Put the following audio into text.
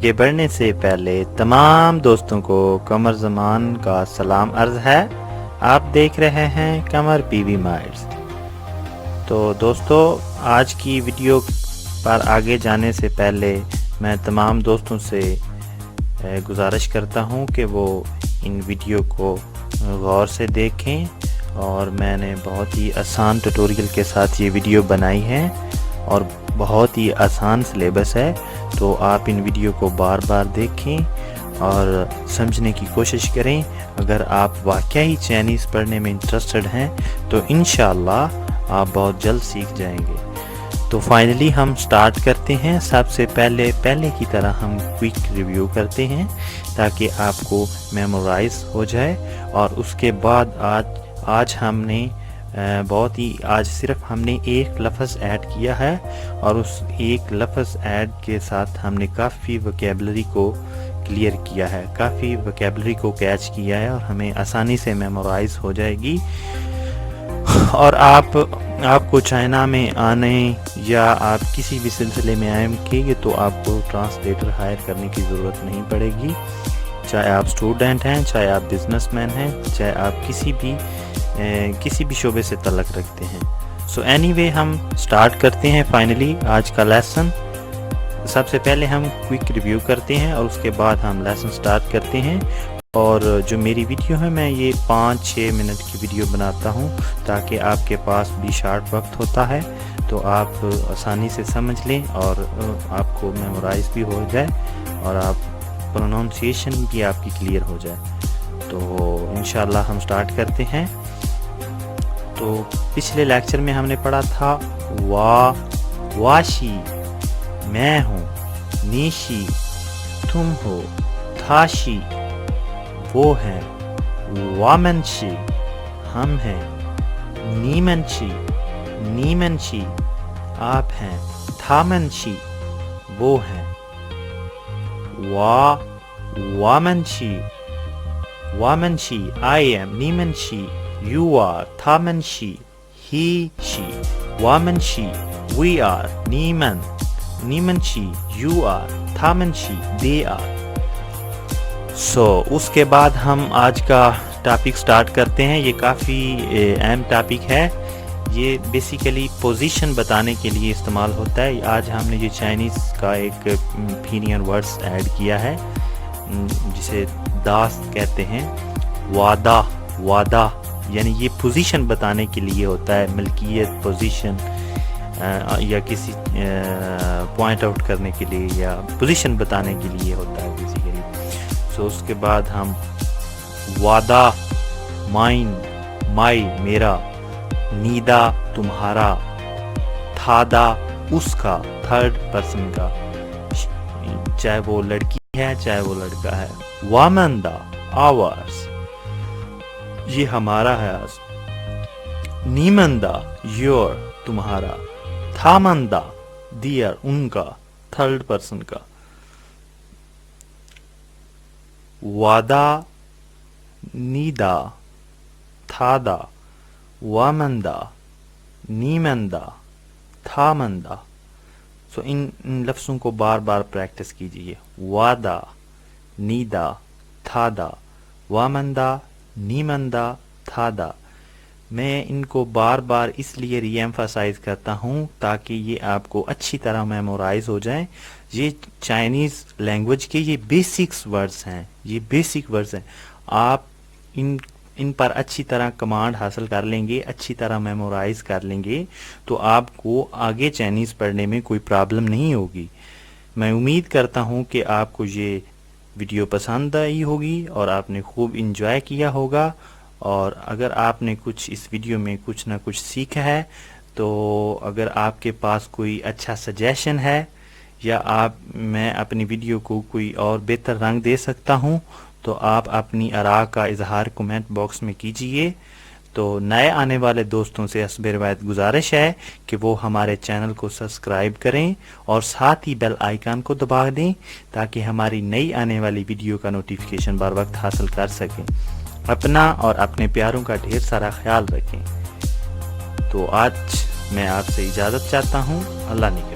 آگے بڑھنے سے پہلے تمام دوستوں کو قمر زمان کا سلام عرض ہے۔ آپ دیکھ رہے ہیں قمر پی وی مائٹس۔ تو دوستو، آج کی ویڈیو پر آگے جانے سے پہلے میں تمام دوستوں سے گزارش کرتا ہوں کہ وہ ان ویڈیو کو غور سے دیکھیں، اور میں نے بہت ہی آسان ٹیوٹوریل کے ساتھ یہ ویڈیو بنائی ہے اور بہت ہی آسان سلیبس ہے، تو آپ ان ویڈیو کو بار بار دیکھیں اور سمجھنے کی کوشش کریں۔ اگر آپ واقعی چائنیز پڑھنے میں انٹرسٹڈ ہیں تو انشاءاللہ آپ بہت جلد سیکھ جائیں گے۔ تو فائنلی ہم سٹارٹ کرتے ہیں۔ سب سے پہلے کی طرح ہم کوئک ریویو کرتے ہیں تاکہ آپ کو میمورائز ہو جائے، اور اس کے بعد آج ہم نے آج صرف ہم نے ایک لفظ ایڈ کیا ہے، اور اس ایک لفظ ایڈ کے ساتھ ہم نے کافی وکیبلری کو کلیئر کیا ہے، کافی وکیبلری کو کیچ کیا ہے، اور ہمیں آسانی سے میمورائز ہو جائے گی۔ اور آپ کو چائنا میں آنے یا آپ کسی بھی سلسلے میں آئیں گے تو آپ کو ٹرانسلیٹر ہائر کرنے کی ضرورت نہیں پڑے گی، چاہے آپ اسٹوڈنٹ ہیں، چاہے آپ بزنس مین ہیں، چاہے آپ کسی بھی شعبے سے تعلق رکھتے ہیں۔ سو اینی وے ہم سٹارٹ کرتے ہیں فائنلی آج کا لیسن۔ سب سے پہلے ہم کوئک ریویو کرتے ہیں اور اس کے بعد ہم لیسن سٹارٹ کرتے ہیں۔ اور جو میری ویڈیو ہے، میں یہ 5-6 منٹ کی ویڈیو بناتا ہوں تاکہ آپ کے پاس بھی شارٹ وقت ہوتا ہے تو آپ آسانی سے سمجھ لیں اور آپ کو میمورائز بھی ہو جائے، اور آپ پروننسیشن بھی آپ کی کلیئر ہو جائے۔ تو انشاءاللہ ہم سٹارٹ کرتے ہیں۔ تو پچھلے لیکچر میں ہم نے پڑھا تھا واشی میں ہوں، نیشی تم ہو، تھاشی وہ ہیں، وامنشی ہم ہیں، نیمنشی آپ ہیں، تھامنشی وہ ہیں، وامنشی I am، نیمنشی you are، تھامنشی he she، وامنشی we are، نیمنشی you are، تھامنشی they are۔ اس کے بعد ہم آج کا ٹاپک سٹارٹ کرتے ہیں۔ یہ کافی اہم ٹاپک ہے، یہ بیسیکلی پوزیشن بتانے کے لیے استعمال ہوتا ہے۔ آج ہم نے یہ چائنیز کا ایک پینین ورڈز ایڈ کیا ہے جسے داست کہتے ہیں، وعدہ، یعنی یہ پوزیشن بتانے کے لیے ہوتا ہے، ملکیت، پوزیشن، یا کسی پوائنٹ آؤٹ کرنے کے لیے یا پوزیشن بتانے کے لیے ہوتا ہے بیسیکلی۔ اس کے بعد ہم وعدہ، مائی میرا، نیدا تمہارا، تھادا اس کا، تھرڈ پرسن کا، چاہے وہ لڑکی ہے چاہے وہ لڑکا ہے، وامندہ آورس یہ ہمارا ہے، نیمندہ یور تمہارا، تھامندہ دیئر ان کا، تھرڈ پرسن کا، وعدہ، نیدا، تھادا، وامندہ، نیمندہ، تھامندہ۔ ان لفظوں کو بار بار پریکٹس کیجئے، وعدہ، نیدا، تھادا، وامندہ، نیمندہ، تھادا۔ میں ان کو بار بار اس لیے ری ایمفاسائز کرتا ہوں تاکہ یہ آپ کو اچھی طرح میمورائز ہو جائیں۔ یہ چائنیز لینگویج کے یہ بیسکس ورڈز ہیں، آپ ان پر اچھی طرح کمانڈ حاصل کر لیں گے، اچھی طرح میمورائز کر لیں گے تو آپ کو آگے چائنیز پڑھنے میں کوئی پرابلم نہیں ہوگی۔ میں امید کرتا ہوں کہ آپ کو یہ ویڈیو پسند آئی ہوگی اور آپ نے خوب انجوائے کیا ہوگا، اور اگر آپ نے اس ویڈیو میں کچھ نہ کچھ سیکھا ہے تو اگر آپ کے پاس کوئی اچھا سجیشن ہے یا میں اپنی ویڈیو کو کوئی اور بہتر رنگ دے سکتا ہوں تو آپ اپنی آراء کا اظہار کمنٹ باکس میں کیجئے۔ تو نئے آنے والے دوستوں سے حسب روایت گزارش ہے کہ وہ ہمارے چینل کو سبسکرائب کریں اور ساتھ ہی بیل آئیکن کو دبا دیں تاکہ ہماری نئی آنے والی ویڈیو کا نوٹیفیکیشن بر وقت حاصل کر سکیں۔ اپنا اور اپنے پیاروں کا ڈھیر سارا خیال رکھیں۔ تو آج میں آپ سے اجازت چاہتا ہوں، اللہ نگہدار۔